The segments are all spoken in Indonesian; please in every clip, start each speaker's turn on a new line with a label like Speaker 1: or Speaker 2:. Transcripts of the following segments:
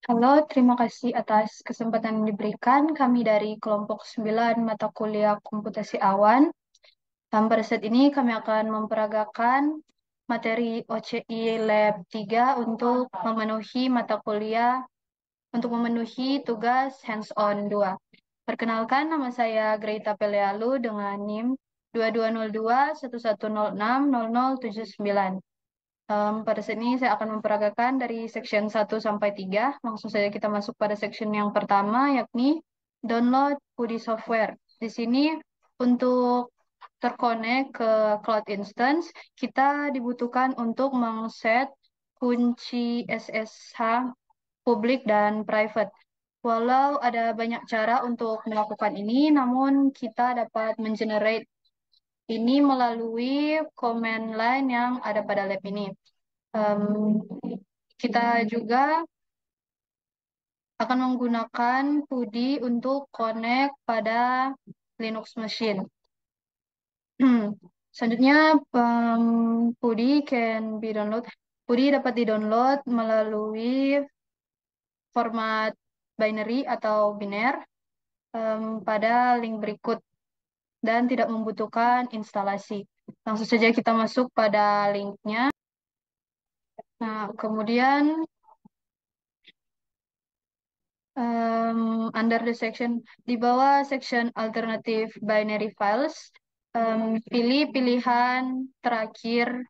Speaker 1: Halo, terima kasih atas kesempatan yang diberikan. Kami dari kelompok 9 mata kuliah komputasi awan. Pada saat ini kami akan memperagakan materi OCI Lab 3 untuk memenuhi tugas hands-on 2. Perkenalkan, nama saya Greta Pelealu dengan NIM 220211060079. Pada saat ini saya akan memperagakan dari section 1 sampai 3. Langsung saja kita masuk pada section yang pertama, yakni download PuDi software. Di sini untuk terkonek ke cloud instance, kita dibutuhkan untuk mengset kunci SSH publik dan private. Walau ada banyak cara untuk melakukan ini, namun kita dapat mengenerate ini melalui command line yang ada pada lab ini. Em, kita juga akan menggunakan PuDi untuk connect pada Linux machine. Selanjutnya, PuDi can be download. PuDi dapat di-download melalui format binary atau biner pada link berikut dan tidak membutuhkan instalasi. Langsung saja kita masuk pada linknya. Nah, kemudian under the section di bawah section alternative binary files, pilih pilihan terakhir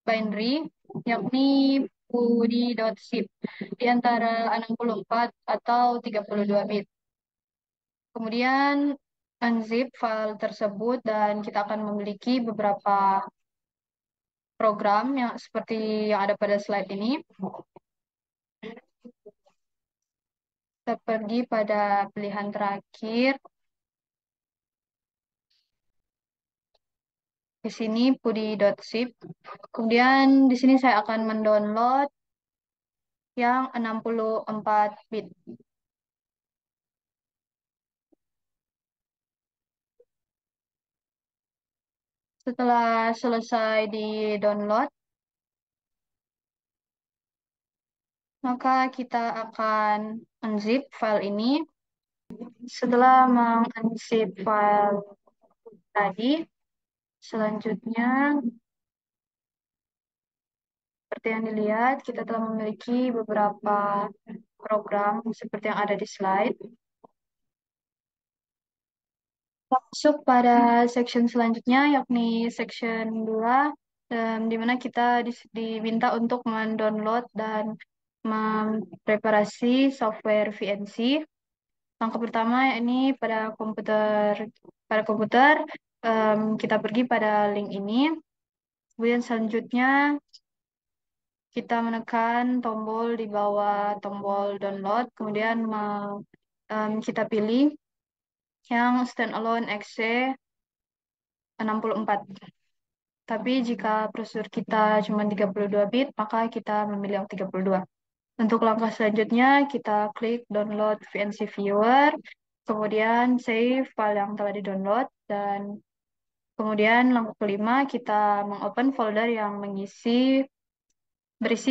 Speaker 1: binary, yakni pudi.zip di antara 64 atau 32 bit. Kemudian unzip file tersebut dan kita akan memiliki beberapa program yang seperti yang ada pada slide ini. Kita pergi pada pilihan terakhir. Di sini pudi.zip. Kemudian di sini saya akan mendownload yang 64 bit. Setelah selesai di-download, maka kita akan unzip file ini. Setelah meng-unzip file tadi, selanjutnya seperti yang dilihat, kita telah memiliki beberapa program seperti yang ada di slide. Masuk pada section selanjutnya, yakni section 2, di mana kita diminta untuk mendownload dan mempreparasi software VNC. Langkah pertama ini pada komputer, kita pergi pada link ini. Kemudian selanjutnya kita menekan tombol di bawah tombol download, kemudian kita pilih yang standalone exe 64. Tapi jika prosesor kita cuma 32 bit, maka kita memilih yang 32. Untuk langkah selanjutnya, kita klik download VNC Viewer, kemudian save file yang telah di-download, dan kemudian langkah kelima, kita mengopen folder yang berisi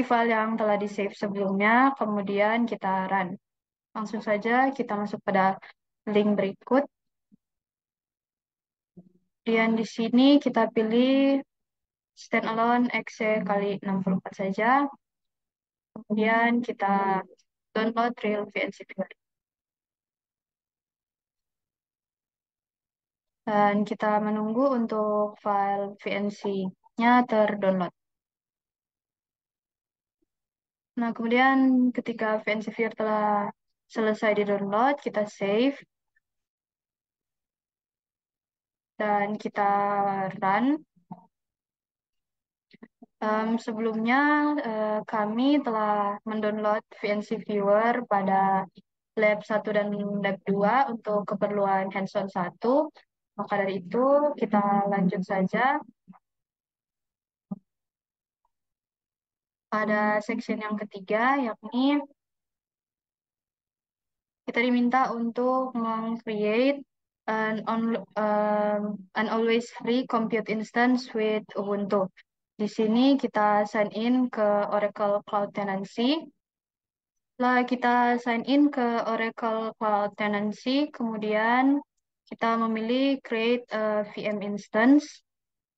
Speaker 1: file yang telah di-save sebelumnya, kemudian kita run. Langsung saja kita masuk pada link berikut. Dan di sini kita pilih standalone exe kali 64 saja. Kemudian kita download real VNC Viewer. Dan kita menunggu untuk file VNC-nya terdownload. Nah, kemudian ketika VNC Viewer telah selesai di-download, kita save. Dan kita run. Sebelumnya, kami telah mendownload VNC Viewer pada Lab 1 dan Lab 2 untuk keperluan hands-on 1. Maka dari itu, kita lanjut saja pada section yang ketiga, yakni kita diminta untuk meng-create an always free compute instance with Ubuntu. Di sini kita sign in ke Oracle Cloud Tenancy. Setelah kita sign in ke Oracle Cloud Tenancy, kemudian kita memilih create a VM instance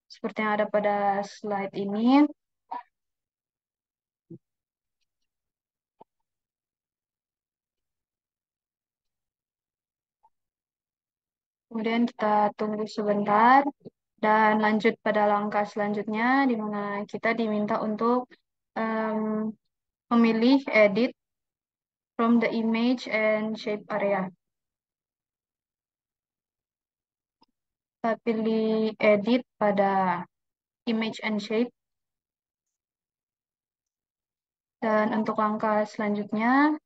Speaker 1: seperti yang ada pada slide ini. Kemudian kita tunggu sebentar dan lanjut pada langkah selanjutnya di mana kita diminta untuk em, memilih edit from the image and shape area. Kita pilih edit pada image and shape. Dan untuk langkah selanjutnya,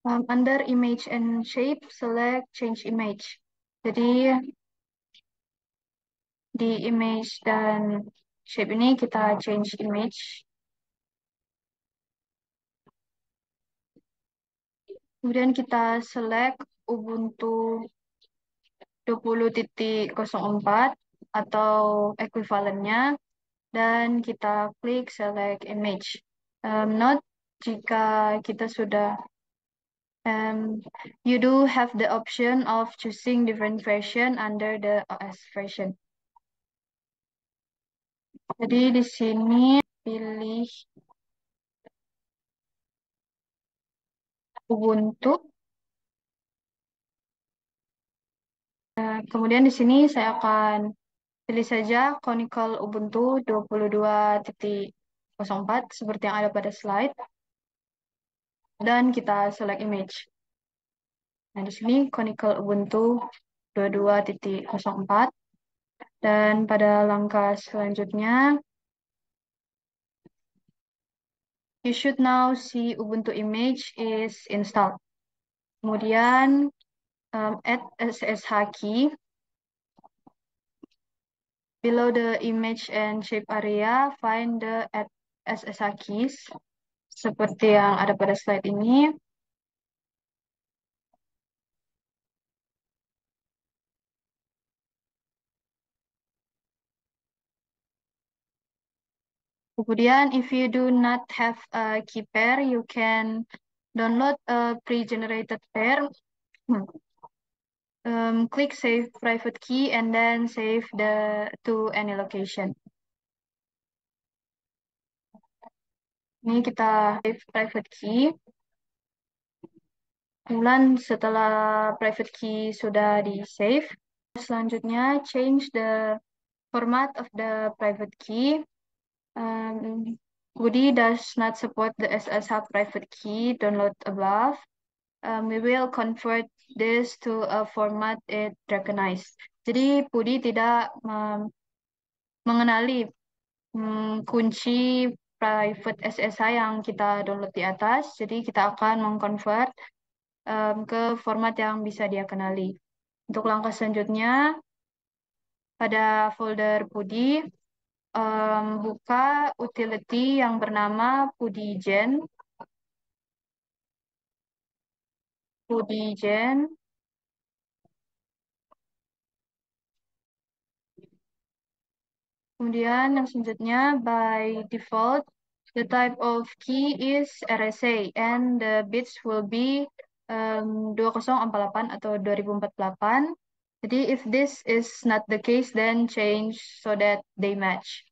Speaker 1: under image and shape, select change image. Jadi di image dan shape ini kita change image. Kemudian kita select Ubuntu 20.04 atau ekuivalennya dan kita klik select image. Note jika kita sudah you do have the option of choosing different version under the OS version. Jadi di sini pilih Ubuntu. Kemudian di sini saya akan pilih saja Conical Ubuntu 22.04 seperti yang ada pada slide. Dan kita select image. Nah, di sini Conical Ubuntu 22.04. Dan pada langkah selanjutnya, you should now see Ubuntu image is installed. Kemudian add SSH key. Below the image and shape area, find the add SSH keys. Seperti yang ada pada slide ini. Kemudian, if you do not have a key pair, you can download a pre-generated pair. Click save private key and then save to any location. Ini kita save private key. Kemudian setelah private key sudah di save, selanjutnya change the format of the private key. Woody does not support the SSH private key download above. We will convert this to a format it recognized. Jadi Pudi tidak mengenali kunci private SSH yang kita download di atas. Jadi kita akan mengconvert ke format yang bisa dia kenali. Untuk langkah selanjutnya, pada folder Pudi, buka utility yang bernama PudiGen. PudiGen. Kemudian yang selanjutnya, by default, the type of key is RSA and the bits will be 2048 atau 2048. Jadi if this is not the case, then change so that they match.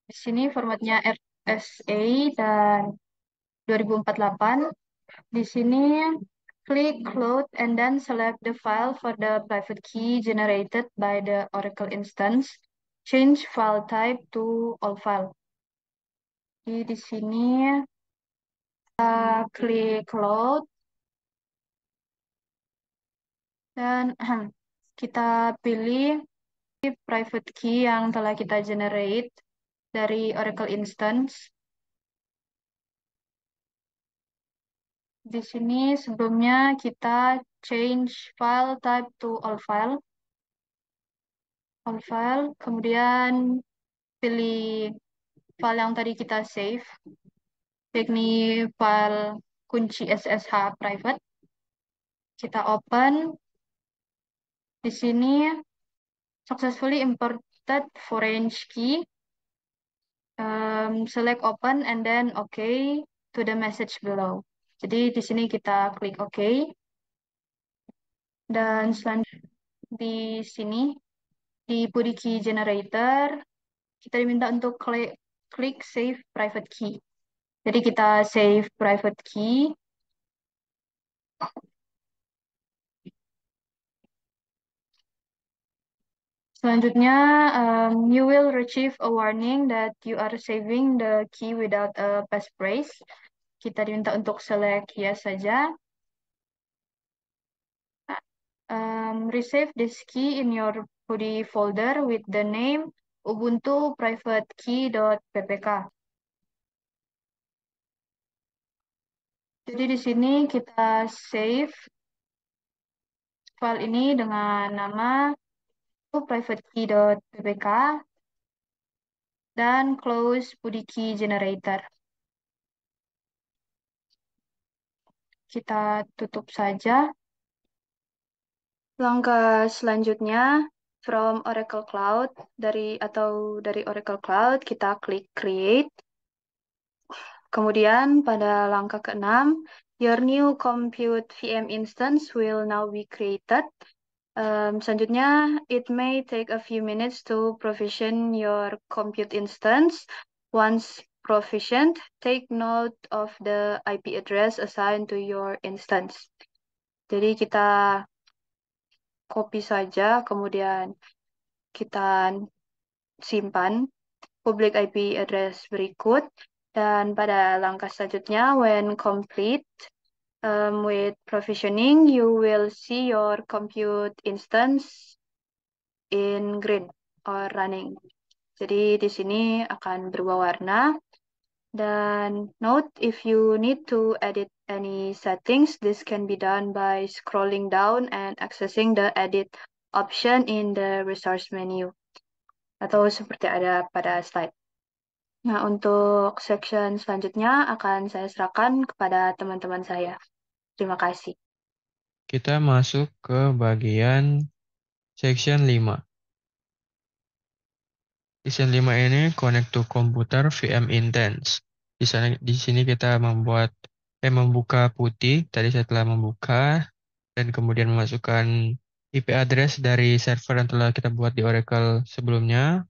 Speaker 1: Di sini formatnya RSA dan 2048. Di sini klik cloud and then select the file for the private key generated by the Oracle instance. Change file type to all file. Di sini kita klik cloud dan kita pilih private key yang telah kita generate dari Oracle instance. Di sini sebelumnya kita change file type to all file. All file, kemudian pilih file yang tadi kita save, yakni file kunci SSH private. Kita open. Di sini Successfully imported foreign key. Select open and then OK to the message below. Jadi di sini kita klik OK. Dan selanjutnya di sini di PuDi Key Generator kita diminta untuk klik Save Private Key. Jadi kita save private key. Selanjutnya, you will receive a warning that you are saving the key without a passphrase. Kita diminta untuk select yes saja. Resave this key in your PuDi folder with the name ubuntu private key.ppk. Jadi di sini kita save file ini dengan nama private key.ppk dan close PuDi Key Generator. Kita tutup saja. Langkah selanjutnya, from Oracle Cloud, dari Oracle Cloud, kita klik Create. Kemudian pada langkah ke-6, your new compute VM instance will now be created. Selanjutnya, it may take a few minutes to provision your compute instance. Once provisioned, take note of the IP address assigned to your instance. Jadi kita copy saja, kemudian kita simpan public IP address berikut. Dan pada langkah selanjutnya, when complete with provisioning, you will see your compute instance in green or running. Jadi di sini akan berubah warna. Dan note, if you need to edit any settings, this can be done by scrolling down and accessing the edit option in the resource menu. Atau seperti ada pada slide. Nah, untuk section selanjutnya akan saya serahkan kepada teman-teman saya. Terima kasih.
Speaker 2: Kita masuk ke bagian section 5. Section 5 ini connect to computer VM intense. Di sini kita membuka putih. Tadi saya telah membuka dan kemudian memasukkan IP address dari server yang telah kita buat di Oracle sebelumnya.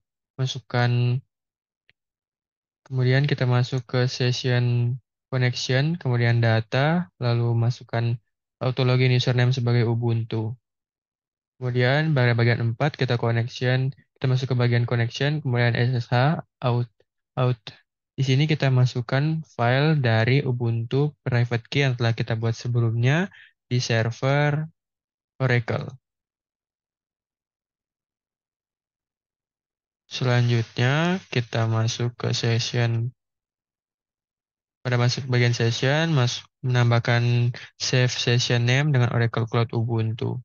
Speaker 2: Kemudian kita masuk ke session connection, kemudian data, lalu masukkan auto login username sebagai Ubuntu. Kemudian pada bagian 4 kita masuk ke bagian connection, kemudian SSH, out. Di sini kita masukkan file dari Ubuntu private key yang telah kita buat sebelumnya di server Oracle. Selanjutnya kita masuk ke bagian session, menambahkan save session name dengan Oracle Cloud Ubuntu.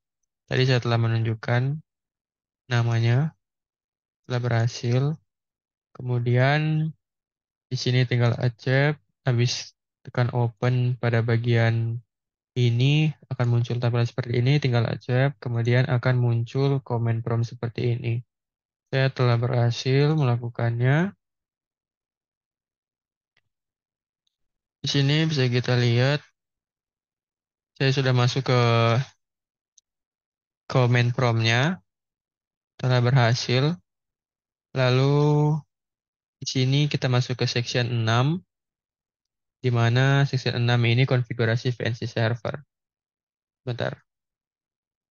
Speaker 2: Tadi saya telah menunjukkan namanya, telah berhasil. Kemudian di sini tinggal accept, habis tekan open pada bagian ini akan muncul tampilan seperti ini, tinggal accept, kemudian akan muncul command prompt seperti ini. Saya telah berhasil melakukannya. Di sini bisa kita lihat, saya sudah masuk ke command prompt-nya, telah berhasil. Lalu di sini kita masuk ke section 6, di mana section 6 ini konfigurasi VNC server. Bentar.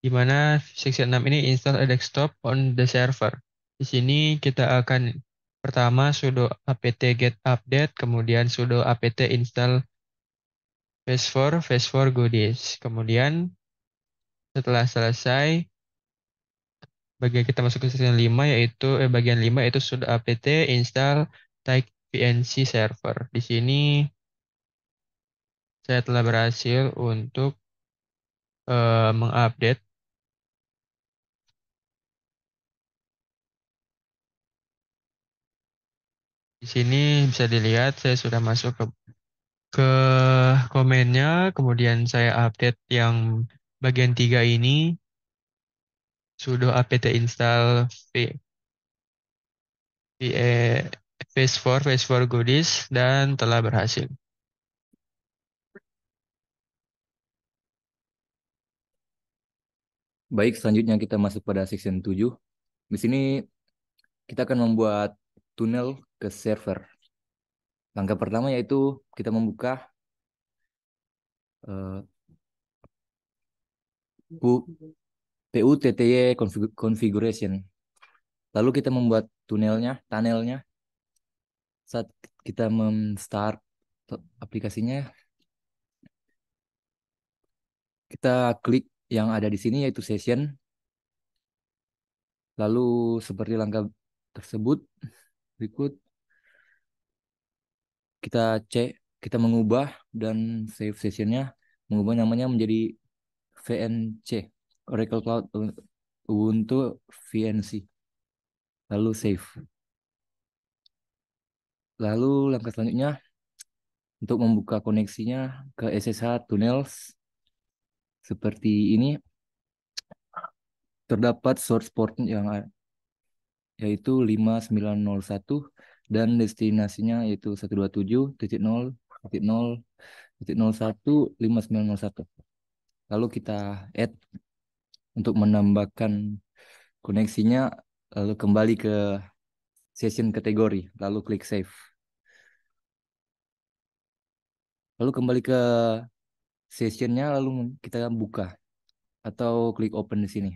Speaker 2: Di mana section 6 ini install a desktop on the server. Di sini kita akan pertama sudo apt get update, kemudian sudo apt install phase4 goodies. Kemudian setelah selesai, bagian kita masuk ke section 5 bagian 5 yaitu sudo apt install type VNC server. Di sini saya telah berhasil untuk mengupdate. Di sini bisa dilihat saya sudah masuk ke komennya, kemudian saya update yang bagian 3 ini. sudo apt install phase4 goodies dan telah berhasil.
Speaker 3: Baik, selanjutnya kita masuk pada section 7. Di sini kita akan membuat tunnel ke server. Langkah pertama yaitu kita membuka eh, PUTTY configuration. Lalu kita membuat tunnelnya. Saat kita start aplikasinya, kita klik yang ada di sini yaitu session. Lalu seperti langkah tersebut, berikut kita cek, kita mengubah dan save sessionnya, mengubah namanya menjadi VNC, Oracle Cloud Ubuntu VNC. Lalu save. Lalu langkah selanjutnya untuk membuka koneksinya ke SSH Tunnels seperti ini, terdapat source port yang yaitu 5901 dan destinasinya yaitu 127.0.0.0.1 Lalu kita add untuk menambahkan koneksinya, lalu kembali ke session kategori, lalu klik save. Lalu kembali ke sessionnya, lalu kita buka atau klik open di sini.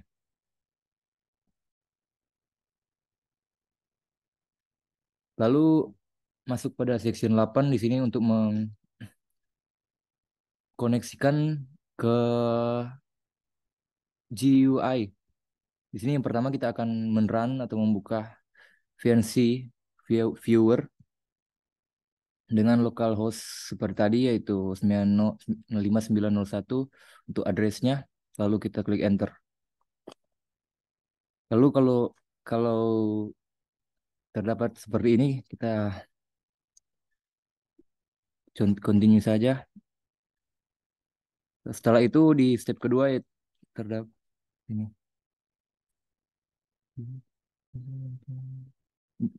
Speaker 3: Lalu masuk pada section 8 di sini untuk mengkoneksikan ke GUI. Di sini yang pertama kita akan men-run atau membuka VNC viewer dengan localhost seperti tadi yaitu 5901 untuk addressnya. Lalu kita klik enter. Lalu kalau terdapat seperti ini, kita continue saja. Setelah itu di step kedua ya terdapat ini.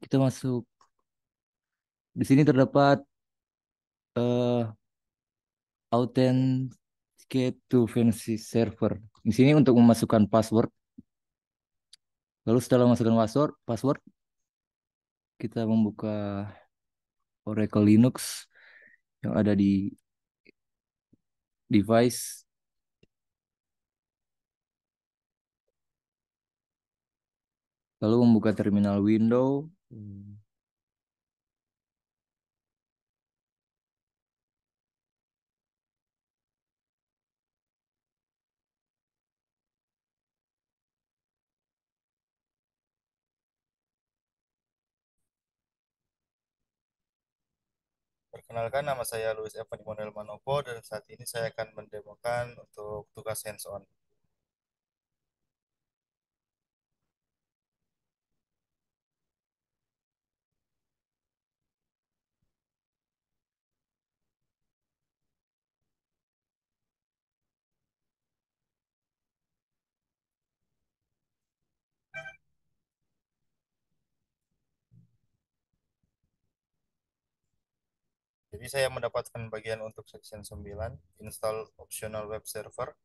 Speaker 3: Kita masuk. Di sini terdapat uh, authenticate to fancy server. Di sini untuk memasukkan password. Lalu setelah memasukkan password kita membuka Oracle Linux yang ada di device. Lalu membuka terminal window.
Speaker 4: Perkenalkan, nama saya Luis Evan Immanuel Manopo dan saat ini saya akan mendemokan untuk tugas hands-on. Jadi saya mendapatkan bagian untuk section 9, install optional web server.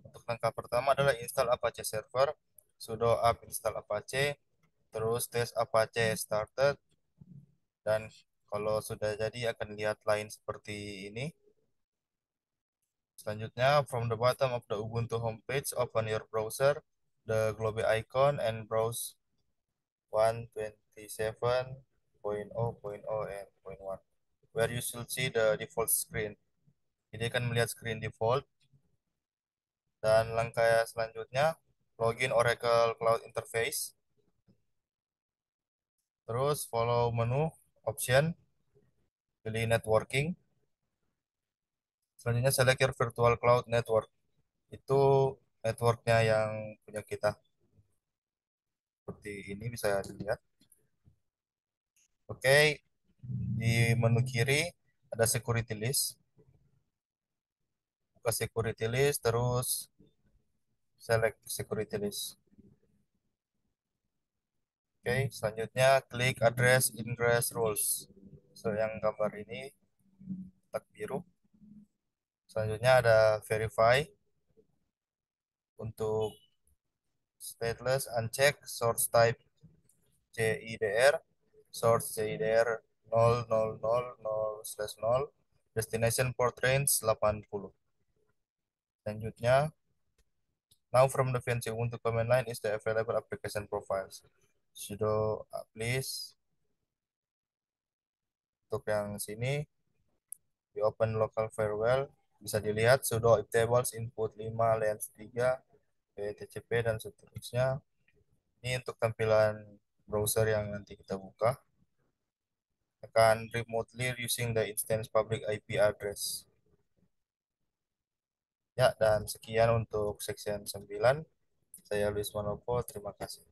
Speaker 4: Untuk langkah pertama adalah install Apache server, sudo apt install Apache, terus tes Apache started, dan kalau sudah jadi akan lihat line seperti ini. Selanjutnya, from the bottom of the Ubuntu homepage, open your browser, the globe icon, and browse 127.0.0 and point 1, where you should see the default screen. Jadi akan melihat screen default. Dan langkah selanjutnya, login Oracle Cloud Interface. Terus follow menu, option, pilih networking. Selanjutnya select your virtual cloud network. Itu networknya yang punya kita. Seperti ini bisa dilihat. Oke, di menu kiri ada security list. Buka security list, terus select security list. Oke, selanjutnya klik address ingress rules. So, yang gambar ini kotak biru. Selanjutnya ada verify. Untuk stateless uncheck, source type CIDR, source CIDR 0000/0, destination port range 80. Selanjutnya, now from the fancy Ubuntu command line is the available application profiles. Sudo please. Untuk yang sini, di open local firewall, bisa dilihat sudo tables input 5, lens 3, TCP, dan seterusnya. Ini untuk tampilan browser yang nanti kita buka. Akan remotely using the instance public IP address. Ya, dan sekian untuk section 9. Saya Luis Manopo, terima kasih.